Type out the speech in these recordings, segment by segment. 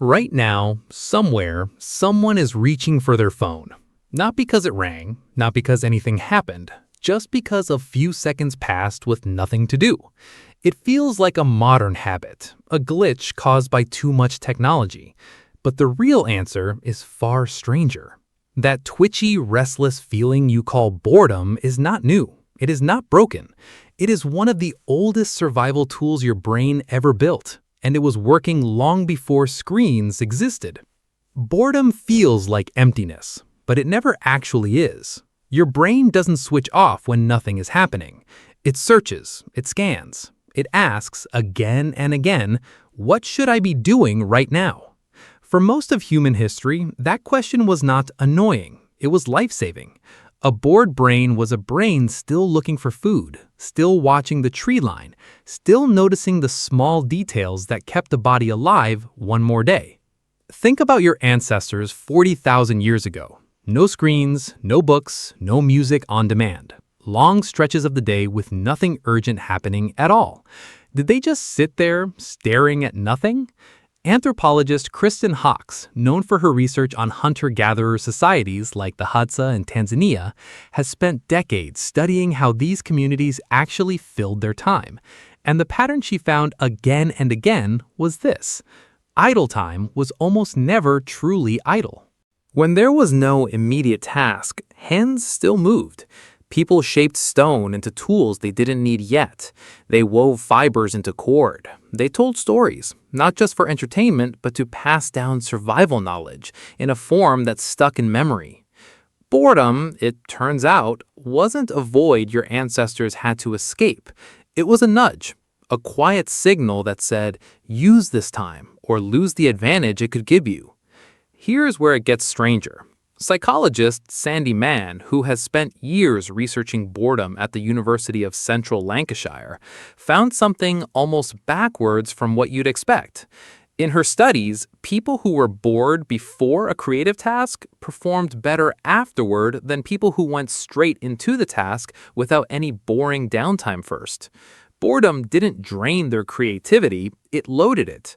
Right now, somewhere, someone is reaching for their phone. Not because it rang, not because anything happened, just because a few seconds passed with nothing to do. It feels like a modern habit, a glitch caused by too much technology. But the real answer is far stranger. That twitchy, restless feeling you call boredom is not new. It is not broken. It is one of the oldest survival tools your brain ever built, and it was working long before screens existed. Boredom feels like emptiness, but it never actually is. Your brain doesn't switch off when nothing is happening. It searches, it scans, it asks again and again, what should I be doing right now? For most of human history, that question was not annoying, it was life-saving. A bored brain was a brain still looking for food, still watching the tree line, still noticing the small details that kept the body alive one more day. Think about your ancestors 40,000 years ago. No screens, no books, no music on demand. Long stretches of the day with nothing urgent happening at all. Did they just sit there, staring at nothing? Anthropologist Kristen Hawkes, known for her research on hunter-gatherer societies like the Hadza in Tanzania, has spent decades studying how these communities actually filled their time. And the pattern she found again and again was this: idle time was almost never truly idle. When there was no immediate task, hands still moved. People shaped stone into tools they didn't need yet. They wove fibers into cord. They told stories, not just for entertainment, but to pass down survival knowledge in a form that stuck in memory. Boredom, it turns out, wasn't a void your ancestors had to escape. It was a nudge, a quiet signal that said, use this time or lose the advantage it could give you. Here's where it gets stranger. Psychologist Sandy Mann, who has spent years researching boredom at the University of Central Lancashire, found something almost backwards from what you'd expect. In her studies, people who were bored before a creative task performed better afterward than people who went straight into the task without any boring downtime first. Boredom didn't drain their creativity, it loaded it.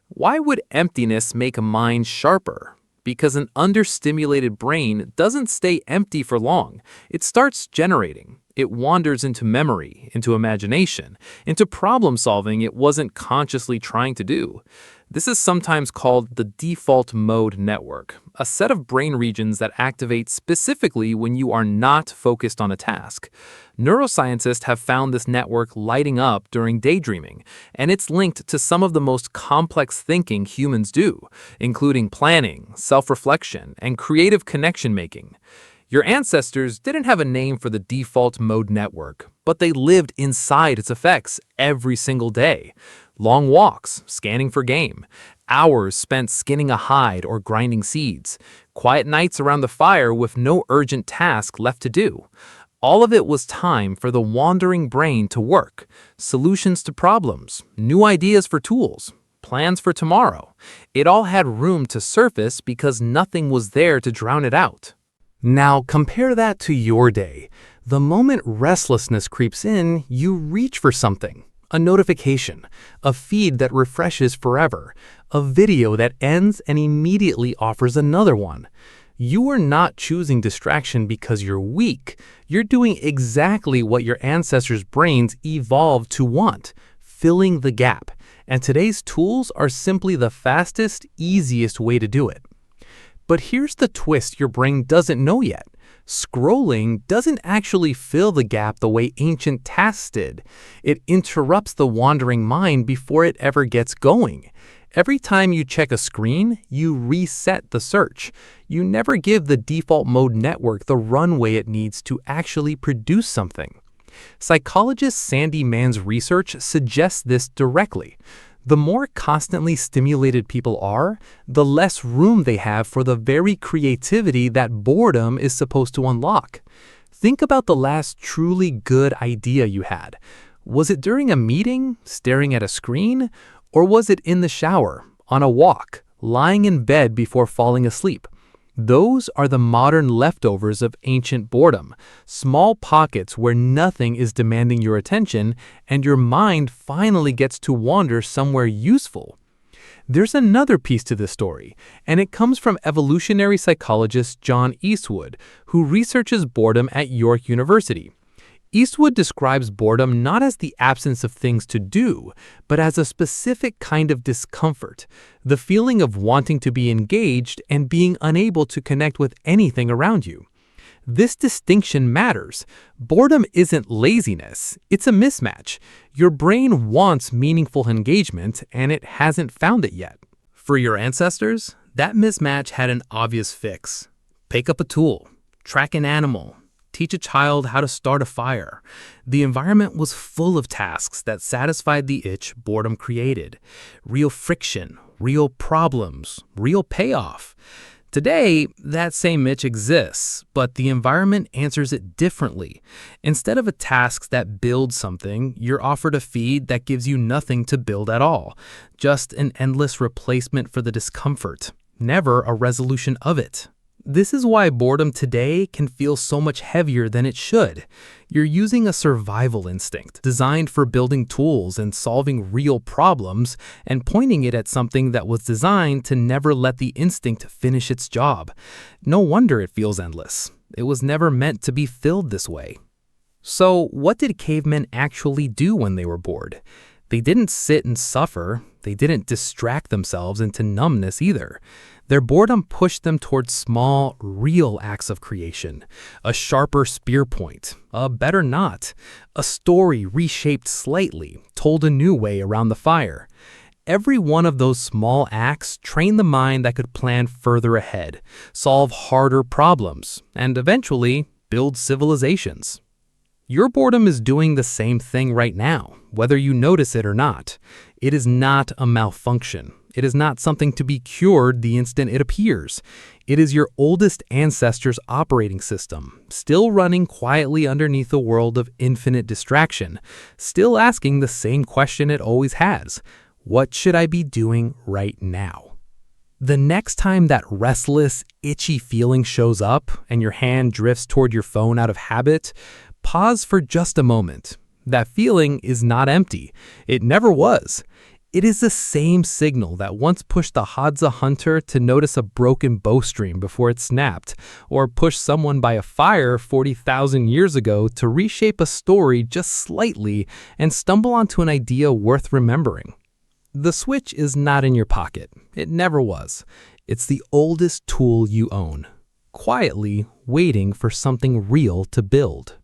Why would emptiness make a mind sharper? Because an understimulated brain doesn't stay empty for long. It starts generating. It wanders into memory, into imagination, into problem solving it wasn't consciously trying to do. This is sometimes called the default mode network, a set of brain regions that activate specifically when you are not focused on a task. Neuroscientists have found this network lighting up during daydreaming, and it's linked to some of the most complex thinking humans do, including planning, self-reflection, and creative connection making. Your ancestors didn't have a name for the default mode network, but they lived inside its effects every single day. Long walks, scanning for game, hours spent skinning a hide or grinding seeds, quiet nights around the fire with no urgent task left to do. All of it was time for the wandering brain to work, solutions to problems, new ideas for tools, plans for tomorrow. It all had room to surface because nothing was there to drown it out. Now compare that to your day. The moment restlessness creeps in, you reach for something. A notification, a feed that refreshes forever, a video that ends and immediately offers another one. You are not choosing distraction because you're weak. You're doing exactly what your ancestors' brains evolved to want, filling the gap. And today's tools are simply the fastest, easiest way to do it. But here's the twist your brain doesn't know yet. Scrolling doesn't actually fill the gap the way ancient tasks did. It interrupts the wandering mind before it ever gets going. Every time you check a screen, you reset the search. You never give the default mode network the runway it needs to actually produce something. Psychologist Sandy Mann's research suggests this directly. The more constantly stimulated people are, the less room they have for the very creativity that boredom is supposed to unlock. Think about the last truly good idea you had. Was it during a meeting, staring at a screen? Or was it in the shower, on a walk, lying in bed before falling asleep? Those are the modern leftovers of ancient boredom, small pockets where nothing is demanding your attention and your mind finally gets to wander somewhere useful. There's another piece to this story, and it comes from evolutionary psychologist John Eastwood, who researches boredom at York University. Eastwood describes boredom not as the absence of things to do, but as a specific kind of discomfort, the feeling of wanting to be engaged and being unable to connect with anything around you. This distinction matters. Boredom isn't laziness, it's a mismatch. Your brain wants meaningful engagement, and it hasn't found it yet. For your ancestors, that mismatch had an obvious fix. Pick up a tool, track an animal, teach a child how to start a fire. The environment was full of tasks that satisfied the itch boredom created. Real friction, real problems, real payoff. Today, that same itch exists, but the environment answers it differently. Instead of a task that builds something, you're offered a feed that gives you nothing to build at all. Just an endless replacement for the discomfort, never a resolution of it. This is why boredom today can feel so much heavier than it should. You're using a survival instinct designed for building tools and solving real problems and pointing it at something that was designed to never let the instinct finish its job. No wonder it feels endless. It was never meant to be filled this way. So, what did cavemen actually do when they were bored? They didn't sit and suffer. They didn't distract themselves into numbness either. Their boredom pushed them towards small, real acts of creation. A sharper spear point, a better knot, a story reshaped slightly, told a new way around the fire. Every one of those small acts trained the mind that could plan further ahead, solve harder problems, and eventually build civilizations. Your boredom is doing the same thing right now, whether you notice it or not. It is not a malfunction. It is not something to be cured the instant it appears. It is your oldest ancestors' operating system, still running quietly underneath a world of infinite distraction, still asking the same question it always has: what should I be doing right now? The next time that restless, itchy feeling shows up and your hand drifts toward your phone out of habit, pause for just a moment. That feeling is not empty. It never was. It is the same signal that once pushed the Hadza hunter to notice a broken bowstring before it snapped, or pushed someone by a fire 40,000 years ago to reshape a story just slightly and stumble onto an idea worth remembering. The switch is not in your pocket. It never was. It's the oldest tool you own, quietly waiting for something real to build.